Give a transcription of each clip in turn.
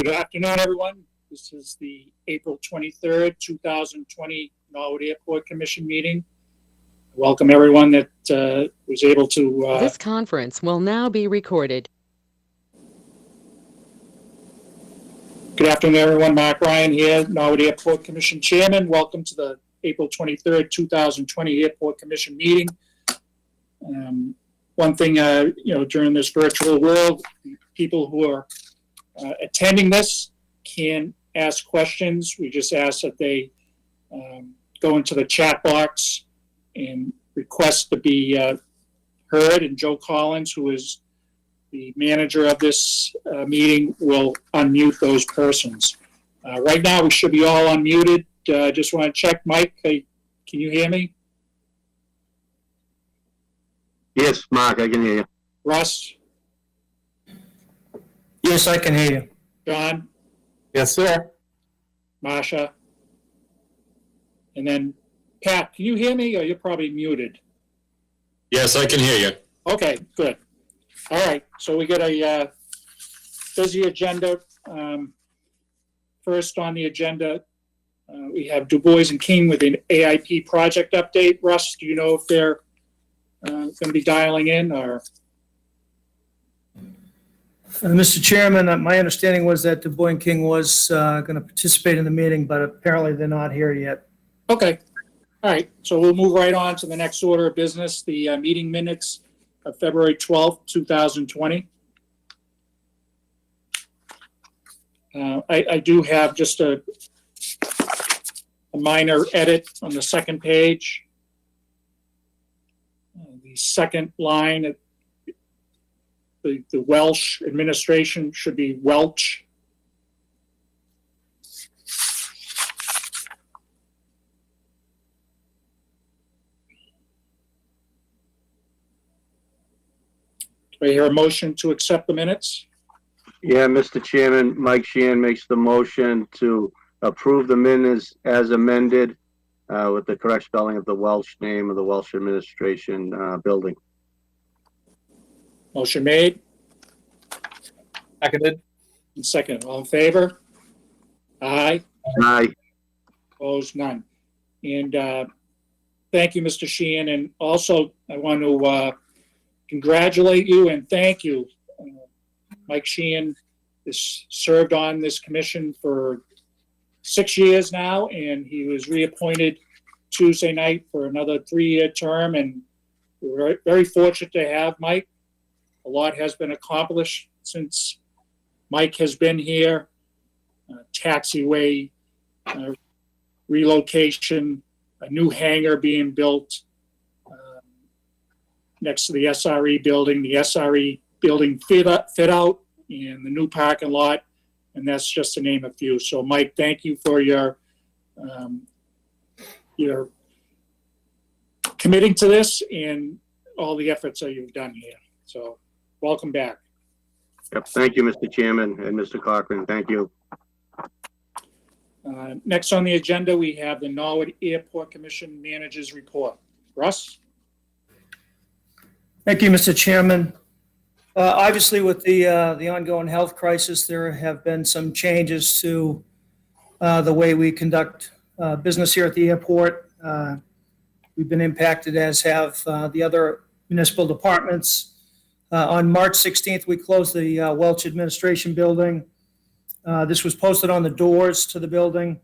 Good afternoon, everyone. This is the April 23rd, 2020 Norwood Airport Commission meeting. Welcome everyone that was able to... This conference will now be recorded. Good afternoon, everyone. Mark Ryan here, Norwood Airport Commission Chairman. Welcome to the April 23rd, 2020 Airport Commission meeting. One thing, during this virtual world, people who are attending this can ask questions. We just ask that they go into the chat box and request to be heard. And Joe Collins, who is the manager of this meeting, will unmute those persons. Right now, we should be all unmuted. Just want to check. Mike, can you hear me? Yes, Mark, I can hear you. Russ? Yes, I can hear you. John? Yes, sir. Masha? And then Pat, can you hear me, or you're probably muted? Yes, I can hear you. Okay, good. All right, so we got a busy agenda. First on the agenda, we have Du Bois and King with an AIP project update. Russ, do you know if they're going to be dialing in, or? Mr. Chairman, my understanding was that Du Bois and King was going to participate in the meeting, but apparently they're not here yet. Okay. All right, so we'll move right on to the next order of business, the meeting minutes of February 12th, 2020. I do have just a minor edit on the second page. The second line, the Welsh administration should be Welch. Do I hear a motion to accept the minutes? Yeah, Mr. Chairman, Mike Sheehan makes the motion to approve the minutes as amended with the correct spelling of the Welsh name of the Welsh administration building. Motion made. Seconded. And second. All in favor? Aye. Aye. Opposed? None. And thank you, Mr. Sheehan. And also, I want to congratulate you and thank you. Mike Sheehan has served on this commission for 6 years now, and he was reappointed Tuesday night for another 3-year term. And we're very fortunate to have Mike. A lot has been accomplished since Mike has been here. Taxiway relocation, a new hangar being built next to the SRE building, the SRE building fit out, and the new parking lot, and that's just to name a few. So, Mike, thank you for your committing to this and all the efforts that you've done here. So, welcome back. Yep. Thank you, Mr. Chairman and Mr. Cochran. Thank you. Next on the agenda, we have the Norwood Airport Commission Manager's Report. Russ? Thank you, Mr. Chairman. Obviously, with the ongoing health crisis, there have been some changes to the way we conduct business here at the airport. We've been impacted, as have the other municipal departments. On March 16th, we closed the Welch Administration Building. This was posted on the doors to the building,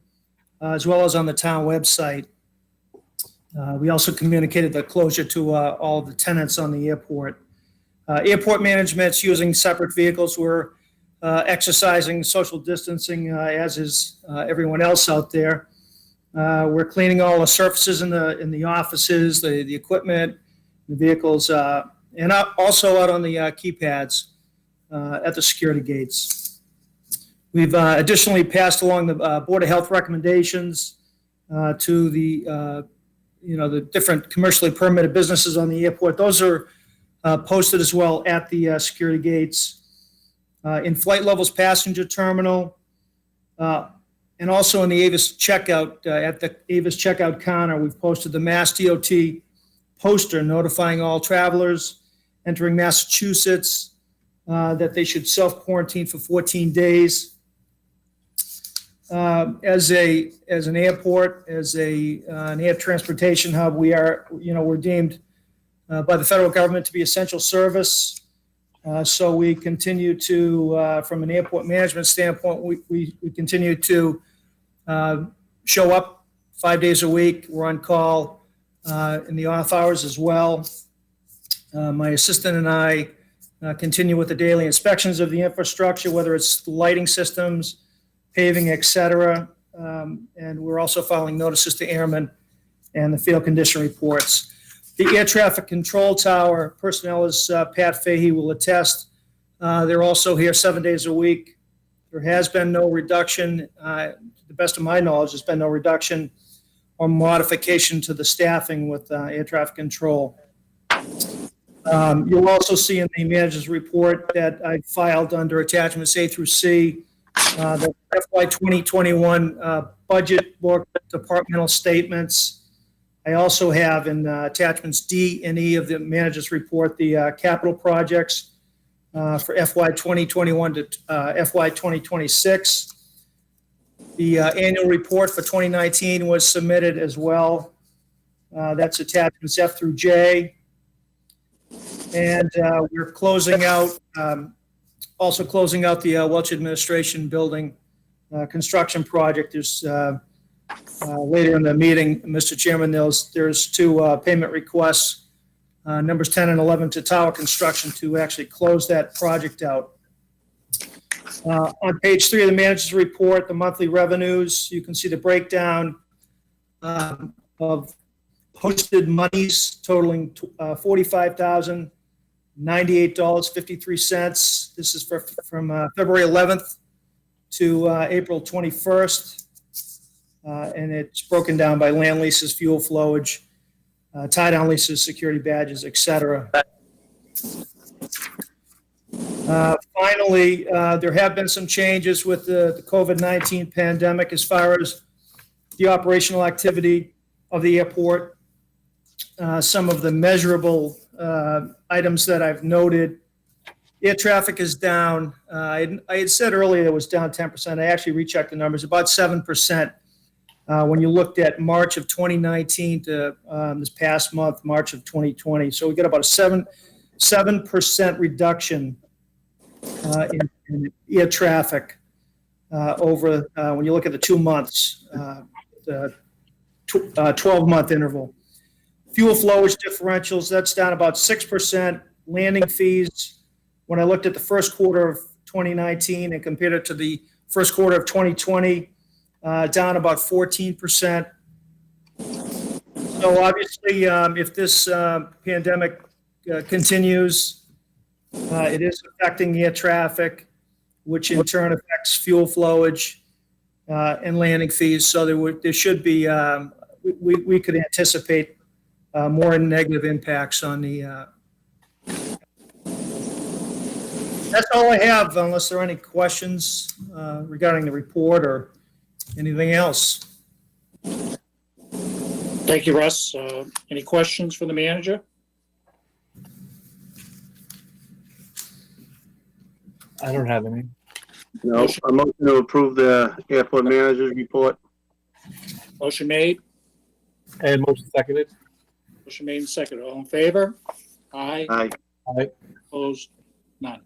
as well as on the town website. We also communicated the closure to all the tenants on the airport. Airport management's using separate vehicles. We're exercising social distancing, as is everyone else out there. We're cleaning all the surfaces in the offices, the equipment, the vehicles, and also out on the keypads at the security gates. We've additionally passed along the Board of Health recommendations to the different commercially permitted businesses on the airport. Those are posted as well at the security gates. In Flight Levels Passenger Terminal, and also in the Avis checkout, at the Avis checkout counter, we've posted the Mass DOT poster notifying all travelers entering Massachusetts that they should self-quarantine for 14 days as an airport, as an air transportation hub, we're deemed by the federal government to be essential service. So we continue to, from an airport management standpoint, we continue to show up 5 days a week. We're on call in the off hours as well. My assistant and I continue with the daily inspections of the infrastructure, whether it's lighting systems, paving, et cetera. And we're also filing notices to airmen and the field condition reports. The air traffic control tower personnel, as Pat Fahey will attest, they're also here 7 days a week. There has been no reduction, to the best of my knowledge, there's been no reduction or modification to the staffing with air traffic control. You'll also see in the manager's report that I filed under attachments A through C, the FY 2021 budget book, departmental statements. I also have in attachments D and E of the manager's report the capital projects for FY 2021 to FY 2026. The annual report for 2019 was submitted as well. That's attachments F through J. And we're closing out, also closing out the Welch Administration Building construction project. There's later in the meeting, Mr. Chairman, there's two payment requests, numbers 10 and 11 to Tower Construction to actually close that project out. On page 3 of the manager's report, the monthly revenues, you can see the breakdown of posted monies totaling $45,098.53. This is from February 11th to April 21st. And it's broken down by land leases, fuel flowage, tie-down leases, security badges, et cetera. Finally, there have been some changes with the COVID-19 pandemic as far as the operational activity of the airport. Some of the measurable items that I've noted. Air traffic is down. I had said earlier it was down 10%. I actually rechecked the numbers, about 7%. When you looked at March of 2019 to this past month, March of 2020. So we got about a 7% reduction in air traffic over when you look at the 2 months, the 12-month interval. Fuel flowage differentials, that's down about 6%. Landing fees, when I looked at the first quarter of 2019 and compared it to the first quarter of 2020, down about 14%. So obviously, if this pandemic continues, it is affecting air traffic, which in turn affects fuel flowage and landing fees. So there should be, we could anticipate more negative impacts on the. That's all I have, unless there are any questions regarding the report or anything else. Thank you, Russ. Any questions for the manager? I don't have any. No, I'm motion to approve the airport manager's report. Motion made. And motion seconded. Motion made and seconded. All in favor? Aye. Aye. Aye. Opposed? None.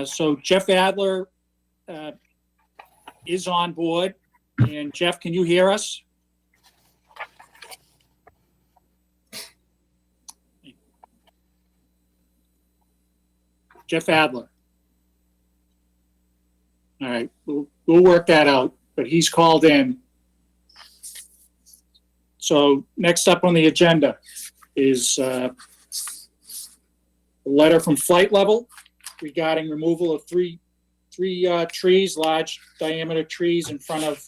So Jeff Adler is on board. And Jeff, can you hear us? Jeff Adler. All right, we'll work that out, but he's called in. So next up on the agenda is a letter from Flight Level regarding removal of three trees, large diameter trees in front of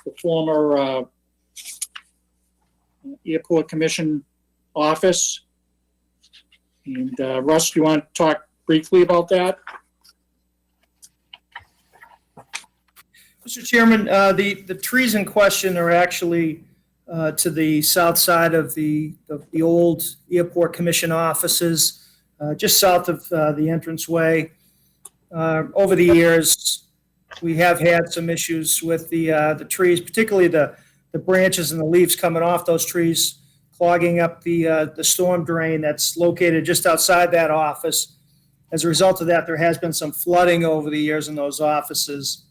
the former Airport Commission office. And Russ, do you want to talk briefly about that? Mr. Chairman, the trees in question are actually to the south side of the old Airport Commission offices, just south of the entranceway. Over the years, we have had some issues with the trees, particularly the branches and the leaves coming off those trees, clogging up the storm drain that's located just outside that office. As a result of that, there has been some flooding over the years in those offices.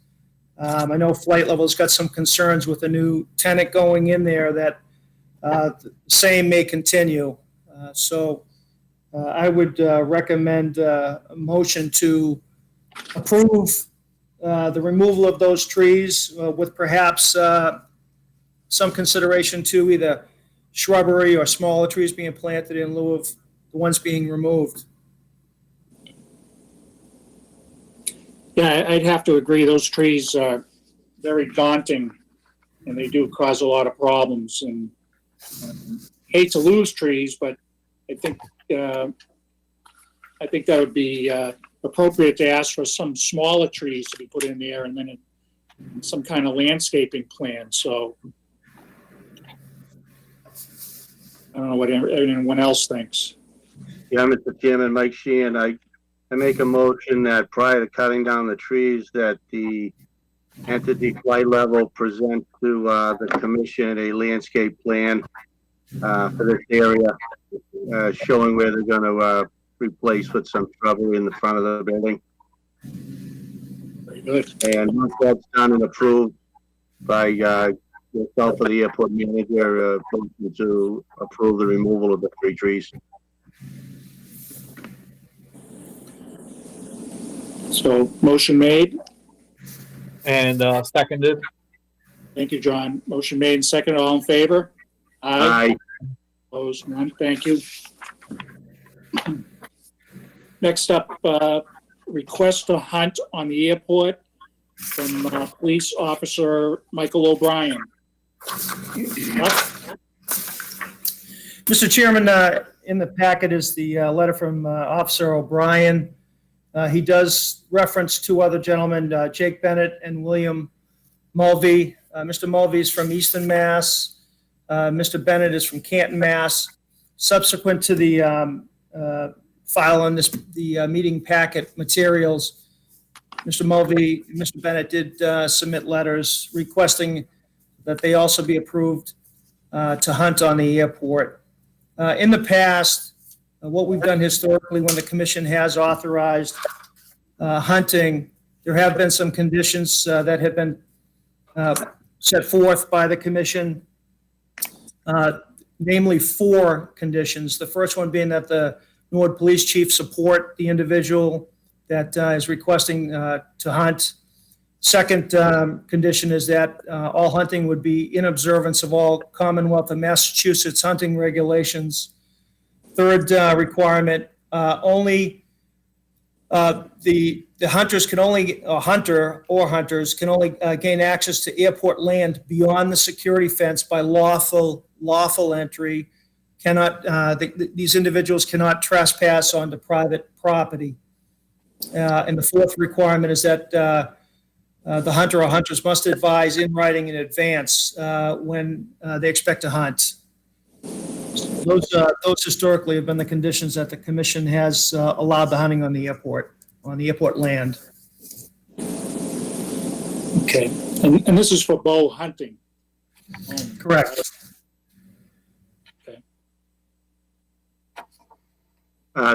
I know Flight Level's got some concerns with the new tenant going in there that the same may continue. So I would recommend a motion to approve the removal of those trees with perhaps some consideration to either shrubbery or smaller trees being planted in lieu of the ones being removed. Yeah, I'd have to agree. Those trees are very daunting, and they do cause a lot of problems. And hate to lose trees, but I think that would be appropriate to ask for some smaller trees to be put in there, and then some kind of landscaping plan. So I don't know what anyone else thinks. Yeah, Mr. Chairman, Mike Sheehan, I make a motion that prior to cutting down the trees, that the entity Flight Level present to the commission a landscape plan for this area, showing where they're going to replace with some shrubbery in the front of the building. Very good. And once that's done and approved by yourself or the airport manager, to approve the removal of the 3 trees. So motion made. And seconded. Thank you, John. Motion made and seconded. All in favor? Aye. Opposed? None. Thank you. Next up, request to hunt on the airport from Police Officer Michael O'Brien. Mr. Chairman, in the packet is the letter from Officer O'Brien. He does reference 2 other gentlemen, Jake Bennett and William Mulvey. Mr. Mulvey is from Easton, Mass. Mr. Bennett is from Canton, Mass. Subsequent to the file on the meeting packet materials, Mr. Mulvey and Mr. Bennett did submit letters requesting that they also be approved to hunt on the airport. In the past, what we've done historically when the commission has authorized hunting, there have been some conditions that have been set forth by the commission, namely 4 conditions. The first one being that the Norwood Police Chief support the individual that is requesting to hunt. Second condition is that all hunting would be in observance of all Commonwealth of Massachusetts hunting regulations. Third requirement, only the hunters can only, a hunter or hunters can only gain access to airport land beyond the security fence by lawful entry. These individuals cannot trespass onto private property. And the fourth requirement is that the hunter or hunters must advise in writing in advance when they expect to hunt. Those historically have been the conditions that the commission has allowed the hunting on the airport land. Okay. And this is for bow hunting. Correct.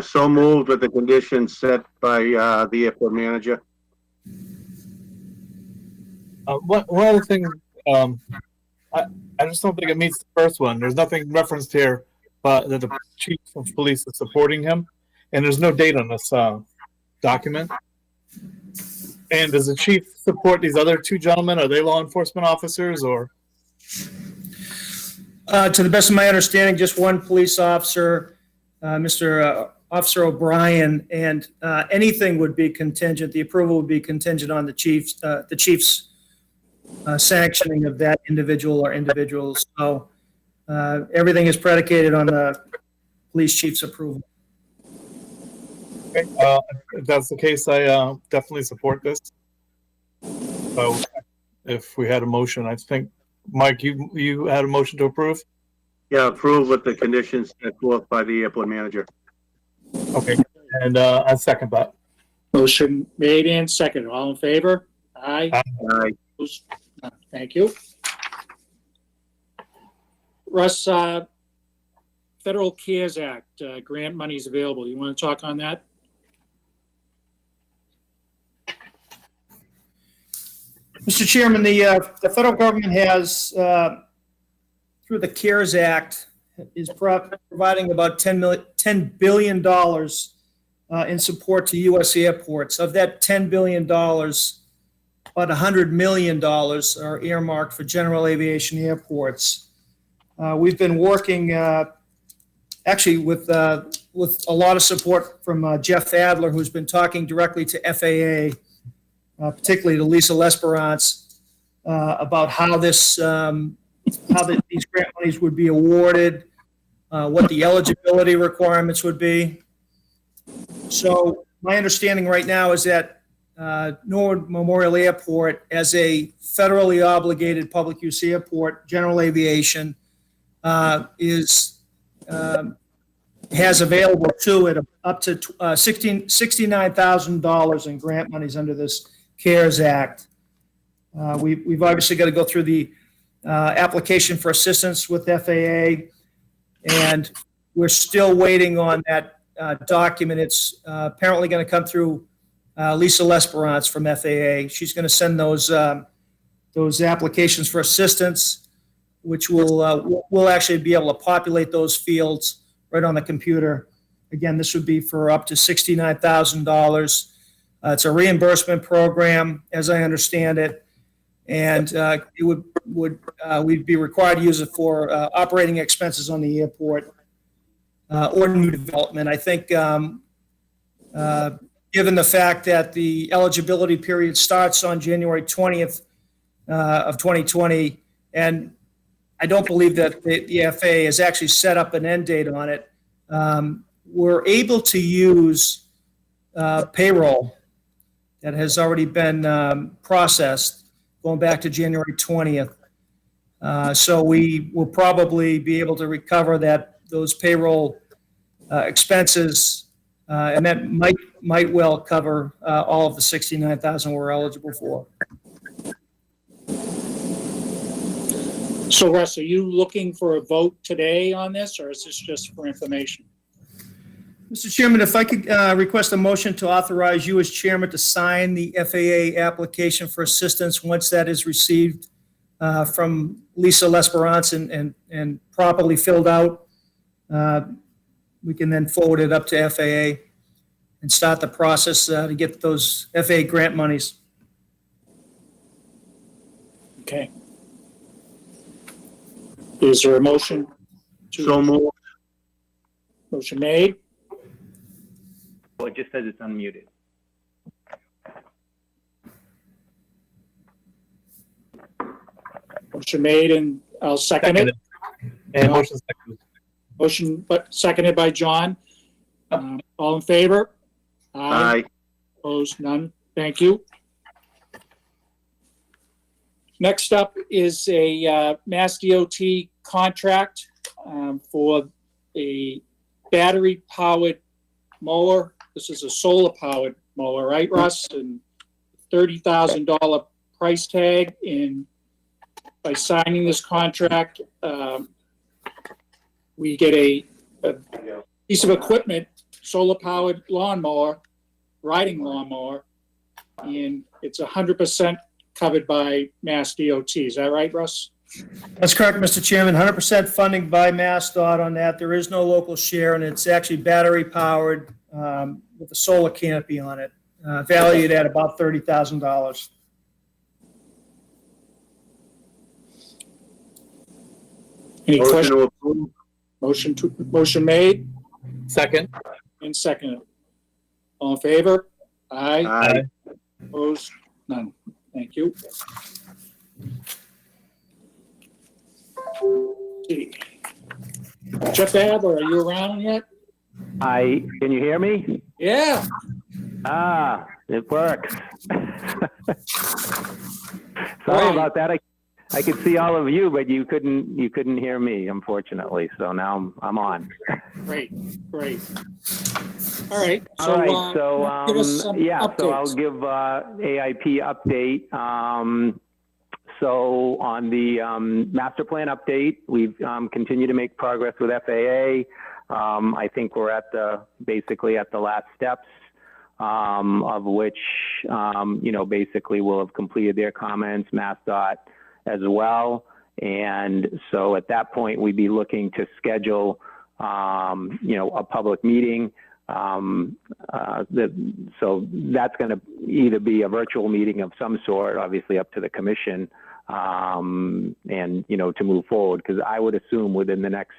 So moved with the conditions set by the airport manager. One other thing, I just don't think it meets the first one. There's nothing referenced here, but that the chief of police is supporting him, and there's no date on this document. And does the chief support these other 2 gentlemen? Are they law enforcement officers or? To the best of my understanding, just one police officer, Mr. Officer O'Brien, and anything would be contingent. The approval would be contingent on the chief's sanctioning of that individual or individuals. So everything is predicated on the police chief's approval. Okay, if that's the case, I definitely support this. So if we had a motion, I think, Mike, you had a motion to approve? Yeah, approve with the conditions set forth by the airport manager. Okay, and I second that. Motion made and seconded. All in favor? Aye. Aye. Opposed? None. Thank you. Russ, Federal CARES Act, grant monies available. You want to talk on that? Mr. Chairman, the federal government has, through the CARES Act, is providing about $10 billion in support to U.S. airports. Of that $10 billion, about $100 million are earmarked for general aviation airports. We've been working actually with a lot of support from Jeff Adler, who's been talking directly to FAA, particularly to Lisa Lesperance, about how these grant monies would be awarded, what the eligibility requirements would be. So my understanding right now is that Norwood Memorial Airport, as a federally obligated public use airport, general aviation, has available to it up to $69,000 in grant monies under this CARES Act. We've obviously got to go through the application for assistance with FAA, and we're still waiting on that document. It's apparently going to come through Lisa Lesperance from FAA. She's going to send those applications for assistance, which we'll actually be able to populate those fields right on the computer. Again, this would be for up to $69,000. It's a reimbursement program, as I understand it, and it we'd be required to use it for operating expenses on the airport or new development. I think, given the fact that the eligibility period starts on January 20th of 2020, and I don't believe that the FAA has actually set up an end date on it, we're able to use payroll that has already been processed going back to January 20th. So we will probably be able to recover those payroll expenses, and that might well cover all of the $69,000 we're eligible for. So Russ, are you looking for a vote today on this, or is this just for information? Mr. Chairman, if I could request a motion to authorize you as chairman to sign the FAA application for assistance once that is received from Lisa Lesperance and properly filled out. We can then forward it up to FAA and start the process to get those FAA grant monies. Okay. Is there a motion? So moved. Motion made. Oh, it just says it's unmuted. Motion made, and I'll second it. And motion seconded. Motion, but seconded by John. All in favor? Aye. Opposed? None. Thank you. Next up is a Mass DOT contract for a battery-powered mower. This is a solar-powered mower, right, Russ? And $30,000 price tag. And by signing this contract, we get a piece of equipment, solar-powered lawnmower, riding lawnmower, and it's 100% covered by Mass DOT. Is that right, Russ? That's correct, Mr. Chairman. 100% funding by MassDOT on that. There is no local share, and it's actually battery-powered with a solar canopy on it, valued at about $30,000. Any Motion questions? to approve. Motion made Second. and seconded. All in favor? Aye. Aye. Opposed? None. Thank you. See. Jeff Adler, are you around yet? Can you hear me? Yeah. It works. Sorry about that. I could see all of you, but you couldn't hear me, unfortunately. So now I'm on. Great, great. All right. All right. Give us some yeah. So I'll updates. give AIP update. So on the master plan update, we've continued to make progress with FAA. I think we're basically at the last steps, of which basically will have completed their comments, MassDOT as well. And so at that point, we'd be looking to schedule, a public meeting. So that's going to either be a virtual meeting of some sort, obviously up to the commission, and, to move forward. Because I would assume within the next,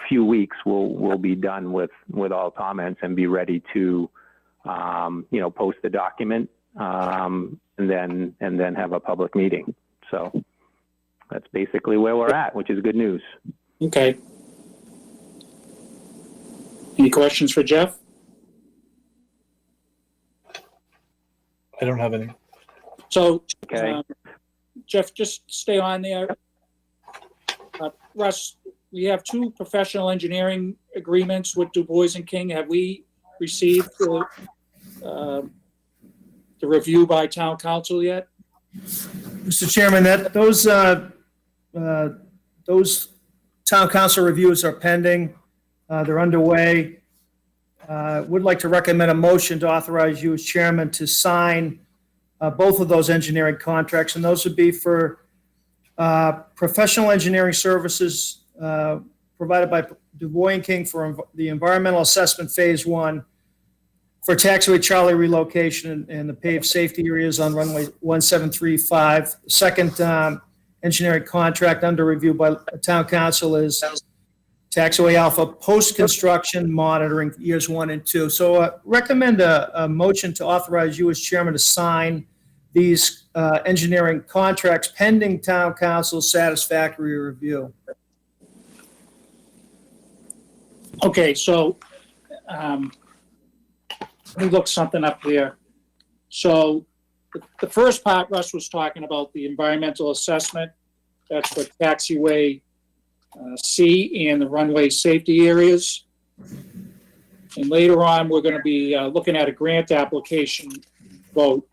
few weeks, we'll be done with all comments and be ready to, post the document, and then have a public meeting. So that's basically where we're at, which is good news. Okay. Any questions for Jeff? I don't have any. So, Okay. Jeff, just stay on there. Russ, we have 2 professional engineering agreements with Du Bois and King. Have we received the review by town council yet? Mr. Chairman, those town council reviews are pending. They're underway. Would like to recommend a motion to authorize you as chairman to sign both of those engineering contracts, and those would be for professional engineering services provided by Du Bois & King for the environmental assessment phase 1 for taxiway Charlie relocation and the paved safety areas on runway 1735. The second engineering contract under review by town council is taxiway Alpha post-construction monitoring years 1 and 2. So recommend a motion to authorize you as chairman to sign these engineering contracts pending town council's satisfactory review. Okay, so let me look something up here. So the first part Russ was talking about, the environmental assessment, that's for taxiway C and the runway safety areas. And later on, we're going to be looking at a grant application vote.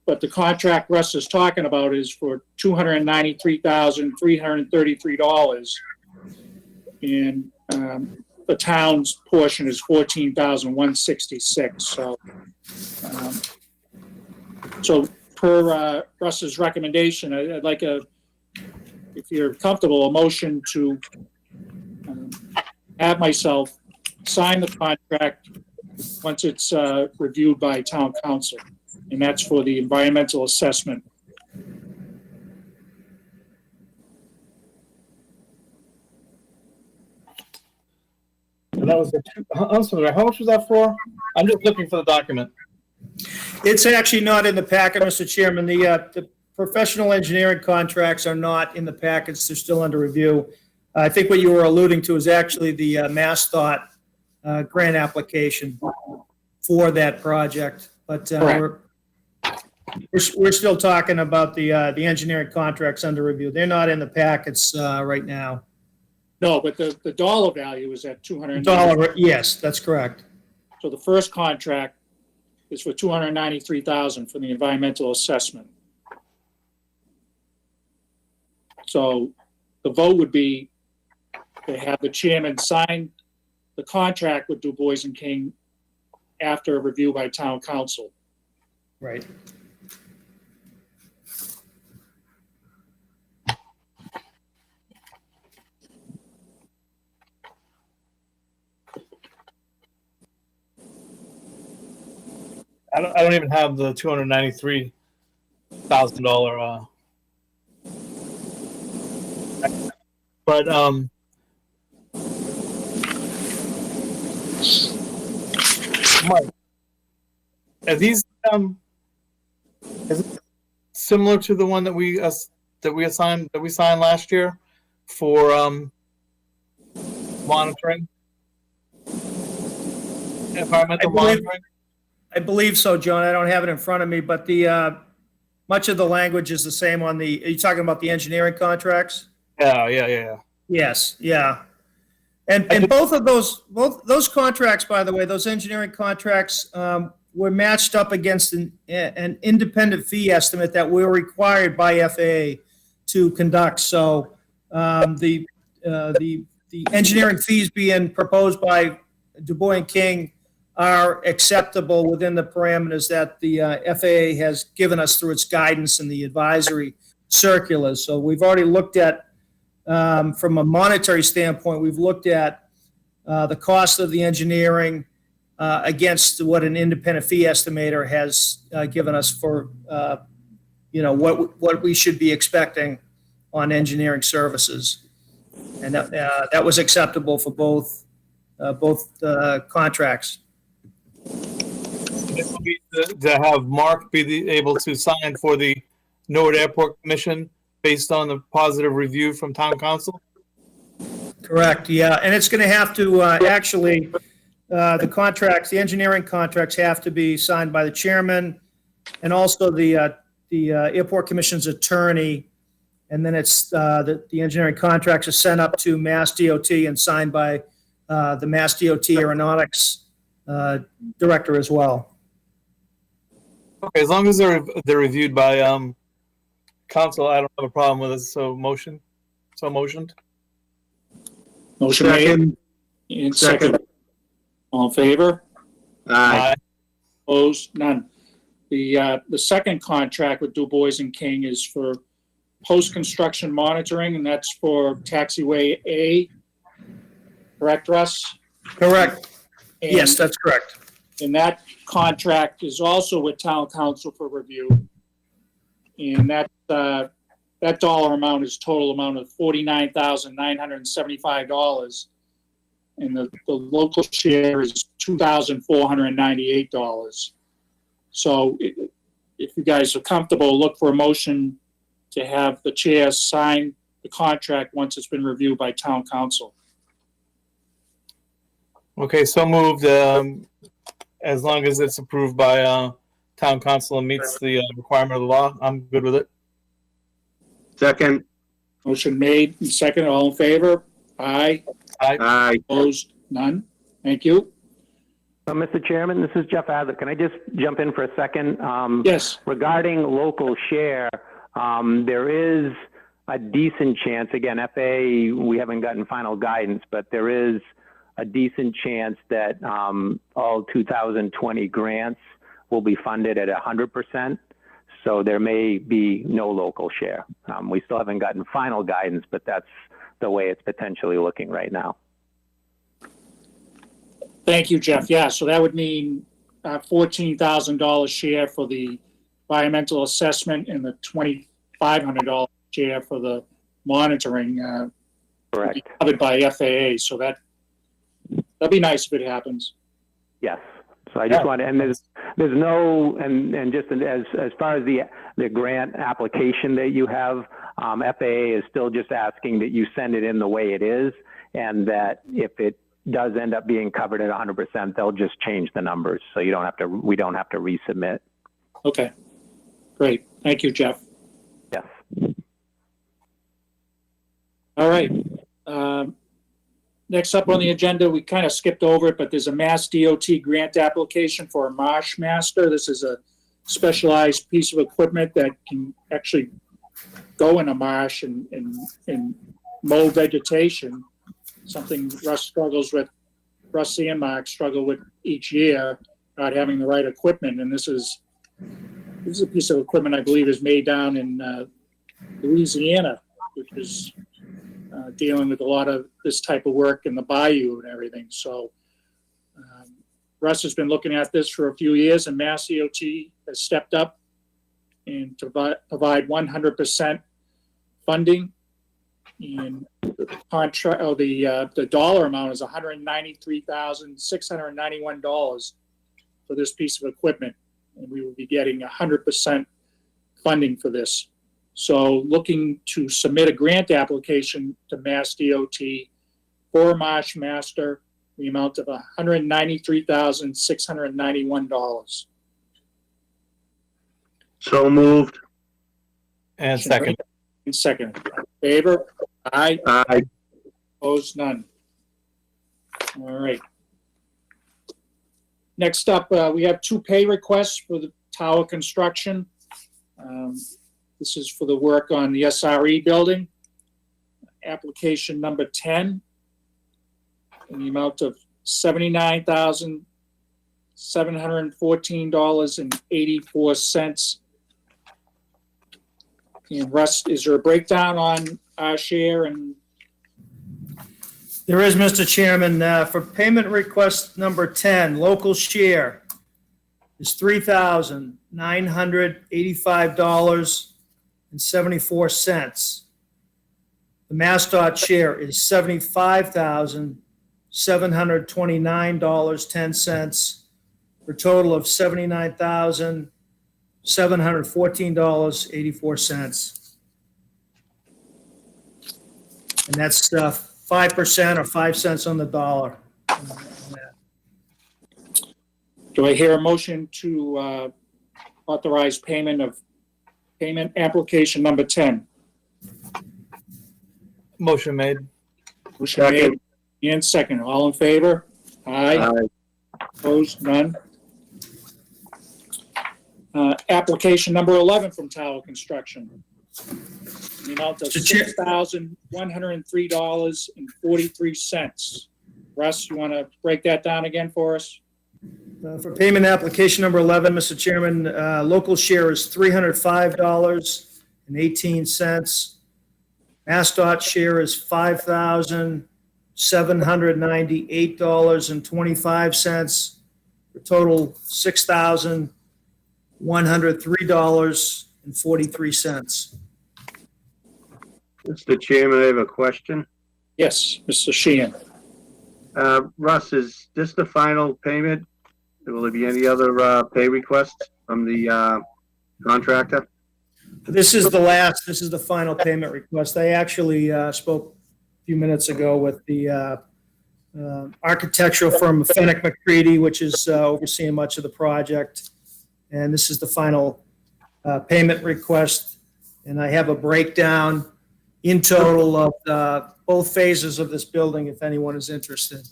But the contract Russ is talking about is for $293,333. And the town's portion is $14,166. So per Russ's recommendation, I'd like if you're comfortable, a motion to have myself sign the contract once it's reviewed by town council. And that's for the environmental assessment. And that was I'm sorry, how much was that for? I'm just looking for the document. It's actually not in the packet, Mr. Chairman. The professional engineering contracts are not in the packets. They're still under review. I think what you were alluding to is actually the MassDOT grant application for that project. But we're still talking about the engineering contracts under review. They're not in the packets right now. No, but the dollar value is at $200. Yes, that's correct. So the first contract is for $293,000 for the environmental assessment. So the vote would be to have the chairman sign the contract with Du Bois and King after a review by town council. Right. I don't even have the $293,000. But Mike, are these is it similar to the one that we signed last year for monitoring, environmental monitoring? I believe so, John. I don't have it in front of me, but much of the language is the same on the, are you talking about the engineering contracts? Yeah. Yes, yeah. And both those contracts, by the way, those engineering contracts, were matched up against an independent fee estimate that we're required by FAA to conduct. So the engineering fees being proposed by Du Bois and King are acceptable within the parameters that the FAA has given us through its guidance and the advisory circulars. So we've already looked at, from a monetary standpoint, we've looked at the cost of the engineering against what an independent fee estimator has given us for, what we should be expecting on engineering services. And that was acceptable for both contracts. This will be to have Mark be able to sign for the Newark Airport Commission based on the positive review from town council? Correct, yeah. And it's going to have to, actually, the engineering contracts have to be signed by the chairman and also the Airport Commission's attorney. And then it's, the engineering contracts are sent up to Mass DOT and signed by the Mass DOT Aeronautics director as well. Okay, as long as they're reviewed by council, I don't have a problem with it. So motioned. Motion made Second. and second. All in favor? Aye. Opposed? None. The second contract with Du Bois and King is for post-construction monitoring, and that's for taxiway A. Correct, Russ? Correct. And- Yes, that's correct. And that contract is also with town council for review. And that dollar amount is total amount of $49,975. And the local share is $2,498. So if you guys are comfortable, look for a motion to have the chair sign the contract once it's been reviewed by town council. Okay, so moved. As long as it's approved by town council and meets the requirement of the law, I'm good with it. Second. Motion made and second. All in favor? Aye. Aye. Opposed? None. Thank you. Mr. Chairman, this is Jeff Adler. Can I just jump in for a second? Yes. Regarding local share, there is a decent chance, again, FAA, we haven't gotten final guidance, but there is a decent chance that all 2020 grants will be funded at 100%. So there may be no local share. We still haven't gotten final guidance, but that's the way it's potentially looking right now. Thank you, Jeff. Yeah, so that would mean $14,000 share for the environmental assessment and the $2,500 share for the monitoring. Correct. Covered by FAA. So that'd be nice if it happens. Yes. So I just want to, and there's no, and just as far as the grant application that you have, FAA is still just asking that you send it in the way it is, and that if it does end up being covered at 100%, they'll just change the numbers. So we don't have to resubmit. Okay. Great. Thank you, Jeff. Yes. All right. Next up on the agenda, we kind of skipped over it, but there's a Mass DOT grant application for a Marsh Master. This is a specialized piece of equipment that can actually go in a marsh and mow vegetation, something Russ and Mark struggle with each year, not having the right equipment. And this is a piece of equipment I believe is made down in Louisiana, which is dealing with a lot of this type of work in the bayou and everything. So Russ has been looking at this for a few years, and Mass DOT has stepped up and to provide 100% funding. And the contract, the dollar amount is $193,691 for this piece of equipment, and we will be getting 100% funding for this. So looking to submit a grant application to Mass DOT for Marsh Master, the amount of $193,691. So moved. And second. And second. Favor? Aye. Aye. Opposed? None. All right. Next up, we have two pay requests for the tower construction. This is for the work on the SRE building. Application number 10, in the amount of $79,714.84. And Russ, is there a breakdown on our share? And There is, Mr. Chairman, for payment request number 10, local share is $3,985.74. The MassDOT share is $75,729.10, for a total of $79,714.84. And that's 5% or 5 cents on the dollar. do I hear a motion to authorize payment application number 10? Motion made. Motion made and second. All in favor? Aye. Aye. Opposed? None. Application number 11 from Tower Construction. The amount of Mr. Chair- $6,103.43. Russ, you want to break that down again for us? For payment application number 11, Mr. Chairman, local share is $305.18. MassDOT share is $5,798.25, for a total $6,103.43. Mr. Chairman, I have a question. Yes, Mr. Sheehan. Russ, is this the final payment? Will there be any other pay requests from the contractor? This is the final payment request. I actually spoke a few minutes ago with the architectural firm Fenwick McCready, which is overseeing much of the project. And this is the final payment request. And I have a breakdown in total of both phases of this building, if anyone is interested.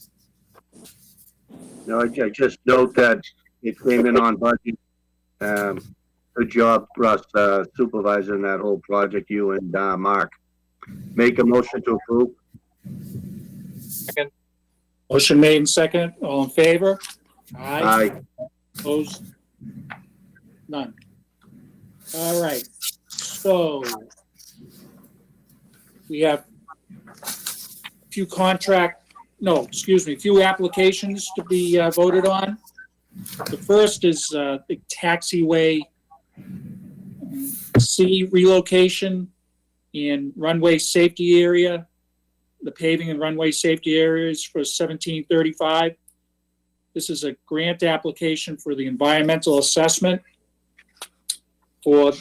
No, I just note that it came in on budget. Good job, Russ, supervising that whole project, you and Mark. Make a motion to approve. Second. Motion made and second. All in favor? Aye. Opposed? None. All right. So we have a few few applications to be voted on. The first is the taxiway C relocation in runway safety area, the paving and runway safety areas for 1735. This is a grant application for the environmental assessment for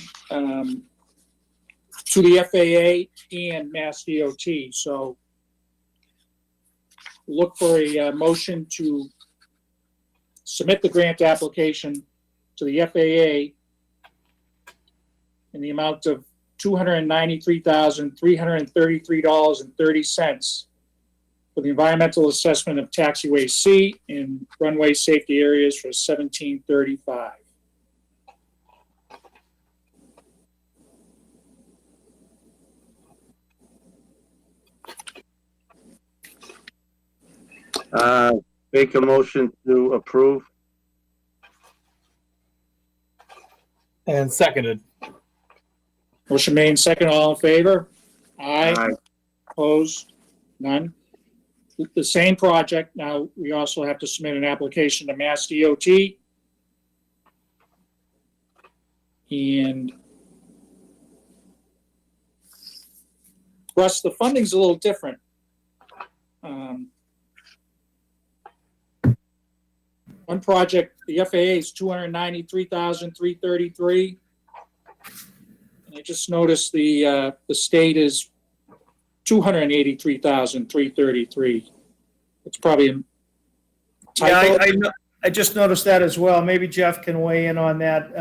to the FAA and Mass DOT. So look for a motion to submit the grant application to the FAA in the amount of $293,333.30 for the environmental assessment of taxiway C in runway safety areas for 1735. Make a motion to approve. And seconded. Motion made and second. All in favor? Aye. Aye. Opposed? None. The same project. Now, we also have to submit an application to Mass DOT. And Russ, the funding's a little different. One project, the FAA is $293,333. And I just noticed the state is $283,333. It's probably a typo. Yeah, I just noticed that as well. Maybe Jeff can weigh in on that.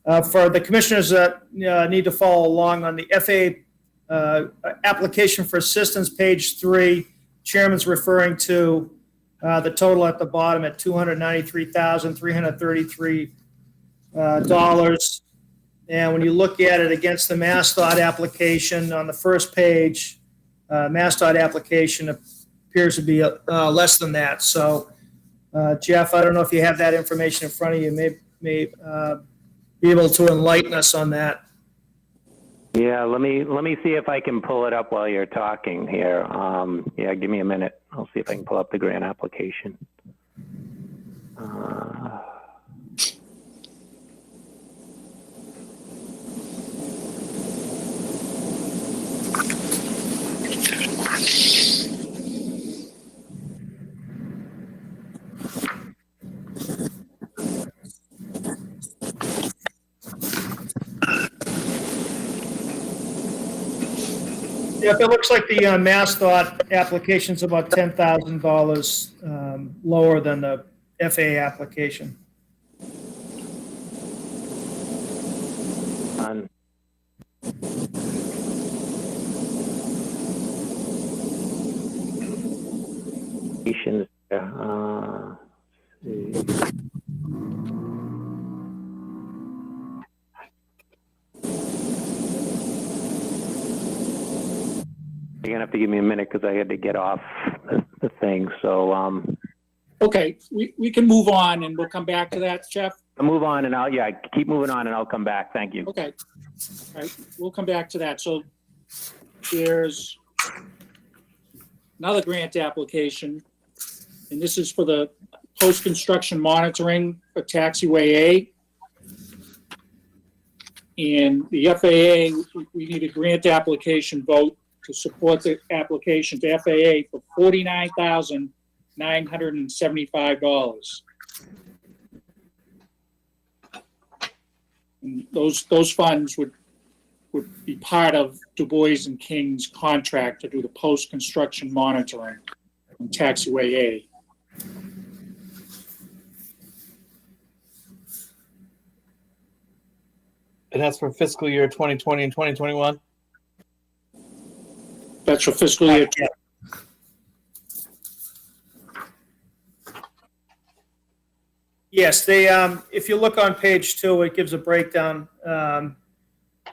For the commissioners that need to follow along on the FAA application for assistance, page 3, chairman's referring to the total at the bottom at $293,333. And when you look at it against the MassDOT application on the first page, MassDOT application appears to be less than that. So, Jeff, I don't know if you have that information in front of you. May be able to enlighten us on that. Yeah, let me see if I can pull it up while you're talking here. Yeah, give me a minute. I'll see if I can pull up the grant application. Yeah, it looks like the MassDOT application's about $10,000 lower than the FAA application. On let's see. You're gonna have to give me a minute because I had to get off the thing. So Okay, we can move on and we'll come back to that, Jeff. I'll move on and keep moving on and I'll come back. Thank you. Okay. All right, we'll come back to that. So there's another grant application, and this is for the post-construction monitoring for taxiway A. And the FAA, we need a grant application vote to support the application to FAA for $49,975. And those funds would be part of Du Bois and King's contract to do the post-construction monitoring on taxiway A. And that's for fiscal year 2020 and 2021. That's for fiscal year. Yes, they, if you look on page 2, it gives a breakdown.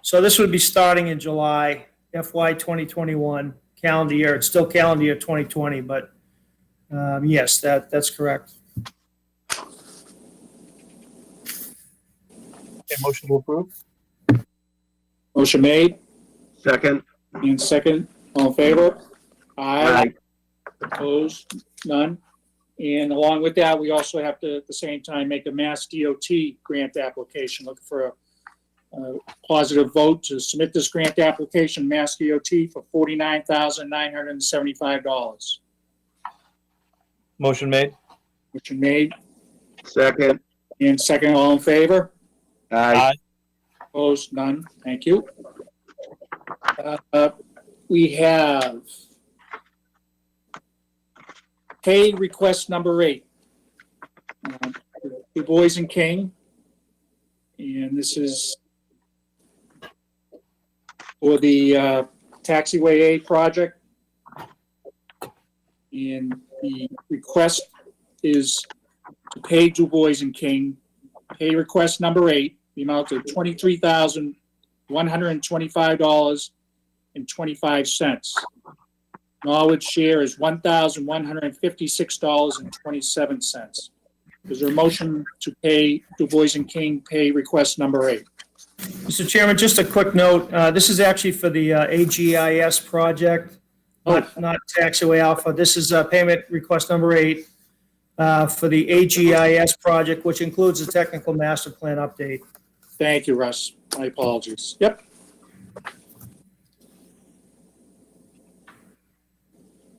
So this would be starting in July, FY 2021 calendar year. It's still calendar year 2020, but yes, that's correct. Okay, motion to approve. Motion made Second. and second. All in favor? Aye. Opposed? None. And along with that, we also have to, at the same time, make a Mass DOT grant application. Look for a positive vote to submit this grant application, Mass DOT, for $49,975. Motion made. Motion made Second. and second. All in favor? Aye. Opposed? None. Thank you. We have pay request number 8. Du Bois and King. And this is for the taxiway A project. And the request is to pay Du Bois and King, pay request number 8, the amount of $23,125.25. Norwood share is $1,156.27. Is there a motion to pay Du Bois and King pay request number 8? Mr. Chairman, just a quick note. This is actually for the AGIS project, not taxiway alpha. This is payment request number 8 for the AGIS project, which includes the technical master plan update. Thank you, Russ. My apologies. Yep.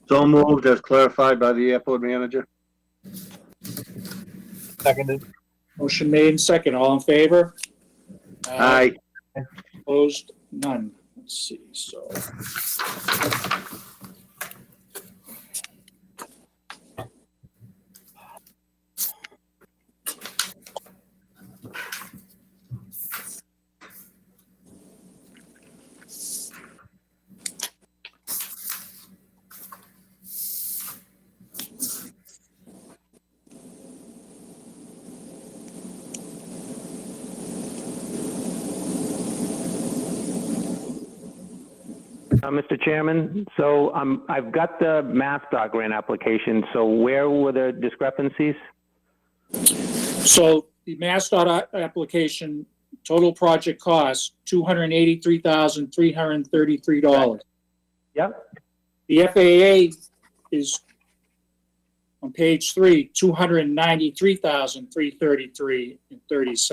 So moved as clarified by the airport manager. Seconded. Motion made and second. All in favor? Aye. Opposed? None. Let's see, so. Mr. Chairman, so I've got the MassDOT grant application, so where were the discrepancies? So the MassDOT application, total project cost, $283,333. Yep, The FAA is on page 3, $293,333.30.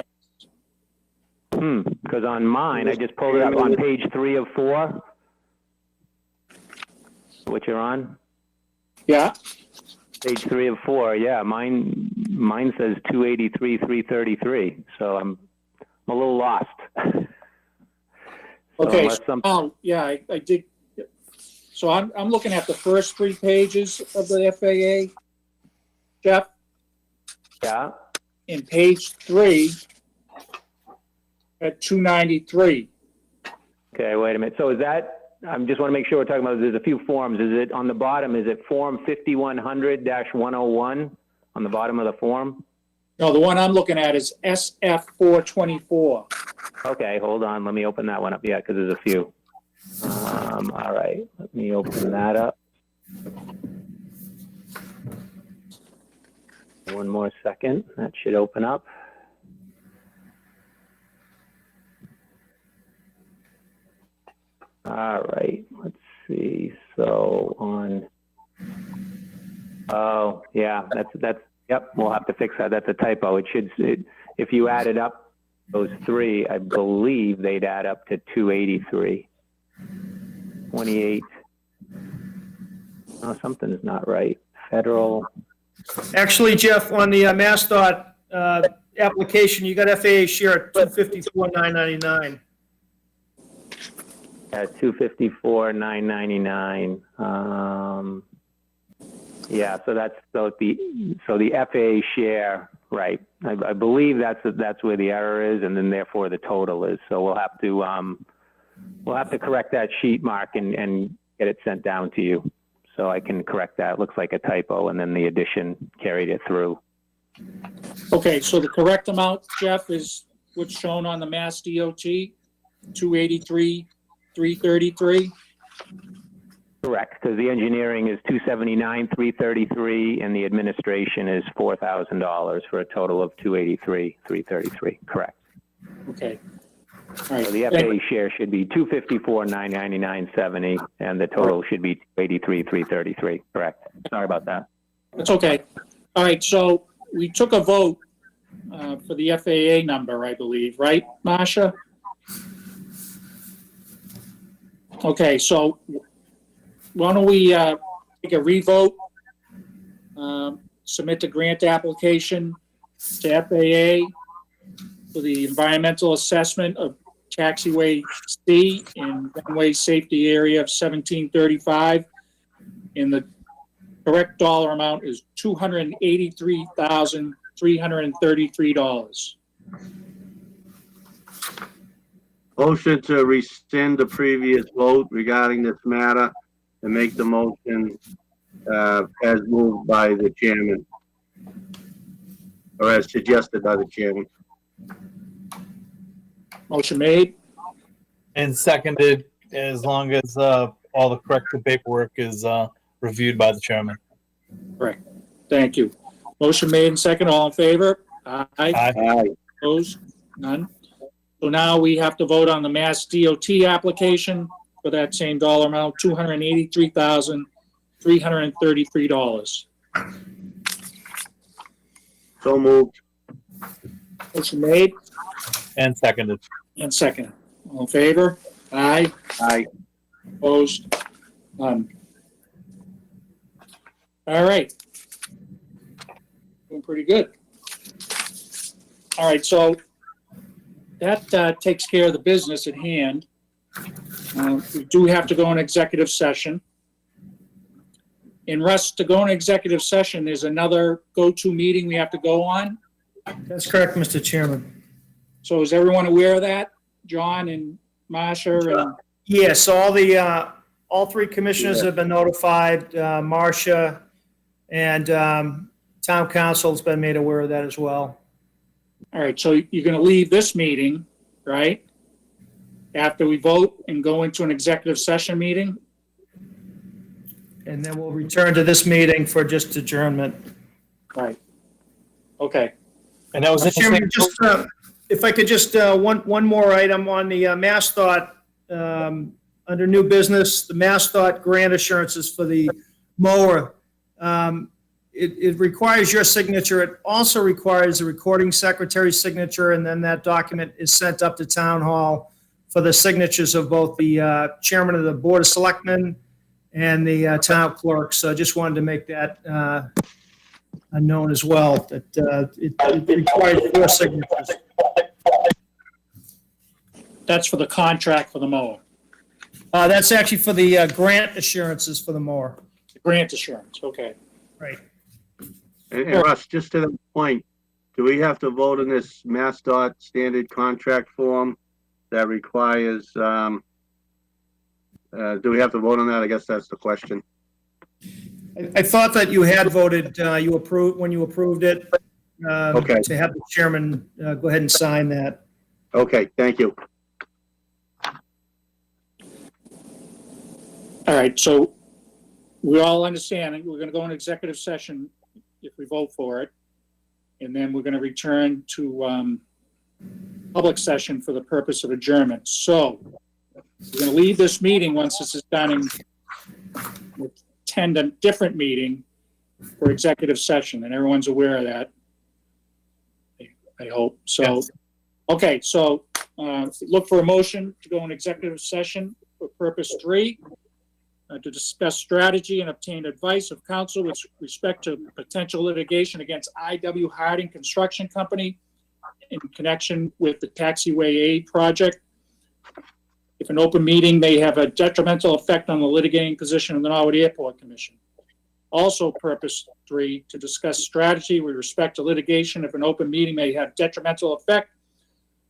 because on mine, I just pulled it up on page 3 of 4. What you're on? Yeah, Page 3 of 4, yeah, mine says 283,333, so I'm a little lost. So okay. unless some- Oh, yeah, I did. So I'm looking at the first 3 pages of the FAA, Jeff, Yeah, in page 3 at 293. okay, wait a minute, so is that, I just want to make sure we're talking about, there's a few forms, is it on the bottom, is it form 5100-101 on the bottom of the form? No, the one I'm looking at is SF 424. Okay, hold on, let me open that one up, yeah, because there's a few. All right, let me open that up. One more second, that should open up. All right, let's see, so on, oh, yeah, that's, yep, we'll have to fix that, that's a typo. If you added up those 3, I believe they'd add up to 283. 28. Oh, something's not right. Federal. Actually, Jeff, on the MassDOT application, you got FAA share at $254,999. Yeah, 254,999. Yeah, so the FAA share, right? I believe that's where the error is, and then therefore the total is. So we'll have to correct that sheet, Mark, and get it sent down to you, so I can correct that. It looks like a typo, and then the addition carried it through. Okay, so the correct amount, Jeff, is what's shown on the Mass DOT, 283,333. Correct, because the engineering is 279,333, and the administration is $4,000 for a total of 283,333. Correct. Okay. All right. So the FAA share should be 254,999.70, and the total should be 283,333. Correct. Sorry about that. That's okay. All right, so we took a vote for the FAA number, I believe, right, Masha? Okay, so why don't we take a revote, submit the grant application to FAA for the environmental assessment of taxiway C in runway safety area of 1735. And the correct dollar amount is $283,333. Motion to rescind the previous vote regarding this matter and make the motion as moved by the chairman, or as suggested by the chairman. Motion made. And seconded, as long as all the corrected paperwork is reviewed by the chairman. Correct. Thank you. Motion made and second. All in favor? Aye. Aye. Aye. Opposed? None. So now we have to vote on the Mass DOT application for that same dollar amount, $283,333. So moved. Motion made And seconded. and second. All in favor? Aye. Aye. Opposed? None. All right. Doing pretty good. All right, so that takes care of the business at hand. We do have to go in executive session. And Russ, to go in executive session, there's another go-to meeting we have to go on. That's correct, Mr. Chairman. So is everyone aware of that? John and Masha and, Yes, all 3 commissioners have been notified. Marcia and town council has been made aware of that as well. all right, so you're gonna leave this meeting, right? after we vote and go into an executive session meeting. And then we'll return to this meeting for just adjournment. Right. Okay. And that was Chairman, interesting. just, if I could just, one more item on the MassDOT, under new business, the MassDOT grant assurances for the mower. It requires your signature. It also requires the recording secretary's signature, and then that document is sent up to Town Hall for the signatures of both the chairman of the Board of Selectmen and the town clerk. So I just wanted to make that known as well, that it requires your signatures. That's for the contract for the mower, That's actually for the grant assurances for the mower. the grant assurance. Okay. Right. And Russ, just to that point, do we have to vote on this MassDOT standard contract form that requires, do we have to vote on that? I guess that's the question. I thought that you had voted, you approved, when you approved it. Okay. To have the chairman go ahead and sign that. Okay, thank you. All right, so we all understand we're going to go in executive session if we vote for it. And then we're going to return to public session for the purpose of adjournment. So we're going to leave this meeting once this is done and we'll attend a different meeting for executive session, and everyone's aware of that. I hope. So, Yes. okay, so look for a motion to go in executive session for purpose 3. To discuss strategy and obtain advice of counsel with respect to potential litigation against I.W. Harding Construction Company in connection with the taxiway aid project. If an open meeting may have a detrimental effect on the litigating position of the Norwood Airport Commission. Also, purpose 3, to discuss strategy with respect to litigation if an open meeting may have detrimental effect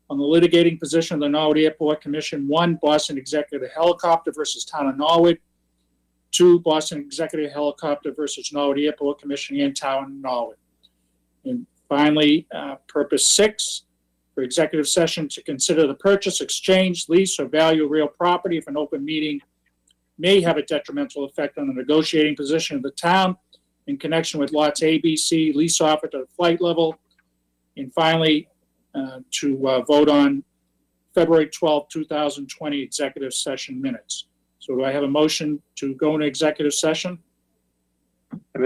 on the litigating position of the Norwood Airport Commission. 1, Boston Executive Helicopter versus Town of Norwood. 2, Boston Executive Helicopter versus Norwood Airport Commission and Town of Norwood. And finally, purpose 6, for executive session to consider the purchase, exchange, lease, or value of real property if an open meeting may have a detrimental effect on the negotiating position of the town in connection with lots A, B, C, lease offer to the flight level. And finally, to vote on February 12, 2020 executive session minutes. So do I have a motion to go into executive session? I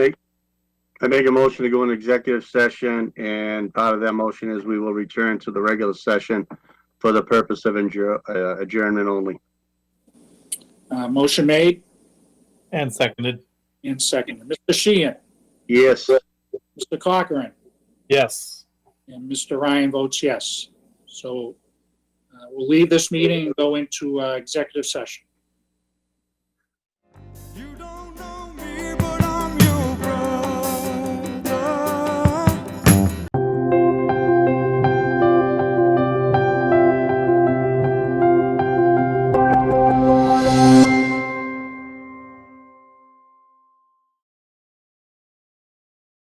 make a motion to go into executive session, and part of that motion is we will return to the regular session for the purpose of adjournment only. Motion made And seconded. and seconded. Mr. Sheehan, Yes. Mr. Cochran, Yes. and Mr. Ryan votes yes. So we'll leave this meeting and go into executive session.